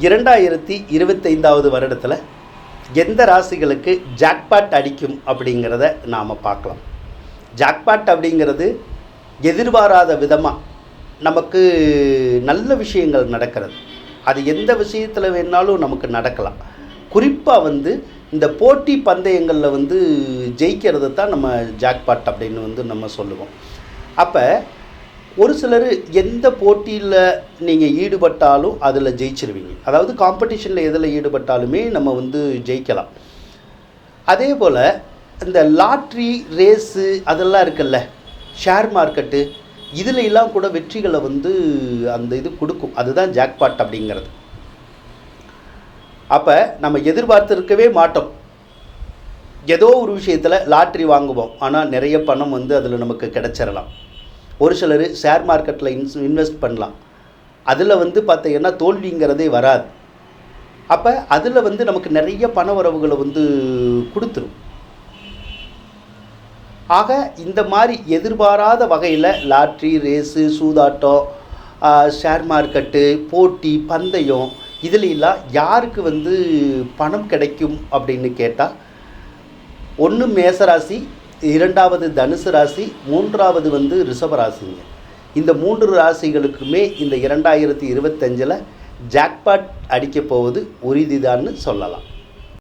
2025வது வருடத்தில் எந்த ராசிகளுக்கு ஜாக்பாட் அடிக்கும் அப்படிங்கிறத நாம் பார்க்கலாம். ஜாக்பாட் அப்படிங்கிறது எதிர்பாராத விதமாக நமக்கு நல்ல விஷயங்கள் நடக்கிறது. அது எந்த விஷயத்தில் வேணாலும் நமக்கு நடக்கலாம். குறிப்பாக இந்த போட்டி பந்தயங்களில் ஜெயிக்கிறது தான் நம்ம ஜாக்பாட் அப்படின்னு நம்ம சொல்லுவோம். அப்போ ஒரு சிலர் எந்த போட்டியில் நீங்கள் ஈடுபட்டாலும் அதில் ஜெயிச்சிருவீங்க. அதாவது காம்படிஷனில் எதில் ஈடுபட்டாலுமே நம்ம ஜெயிக்கலாம். அதே போல் இந்த லாட்ரி ரேஸு அதெல்லாம் இருக்குல்ல, ஷேர் மார்க்கெட்டு, இதில் எல்லாம் கூட வெற்றிகளை அந்த இது கொடுக்கும். அதுதான் ஜாக்பாட் அப்படிங்கிறது. அப்போ நம்ம எதிர்பார்த்துருக்கவே மாட்டோம். ஏதோ ஒரு விஷயத்தில் லாட்ரி வாங்குவோம், ஆனால் நிறைய பணம் அதில் நமக்கு கிடைச்சிடலாம். ஒரு சிலர் ஷேர் மார்க்கெட்டில் இன்வெஸ்ட் பண்ணலாம். அதில் பார்த்தீங்கன்னா தோல்விங்கிறதே வராது. அப்போ அதில் நமக்கு நிறைய பண வரவுகளை கொடுத்துரும். ஆக இந்த மாதிரி எதிர்பாராத வகையில் லாட்ரி ரேஸு, சூதாட்டம், ஷேர் மார்க்கெட்டு, போட்டி பந்தயம், இதிலெல்லாம் யாருக்கு பணம் கிடைக்கும் அப்படின்னு கேட்டால், ஒன்று மேசராசி, இரண்டாவது தனுசு ராசி, மூன்றாவது ரிஷபராசிங்க. இந்த 3 ராசிகளுக்குமே இந்த 2025 ஜாக்பாட் அடிக்க போவது உறுதிதான்னு சொல்லலாம்.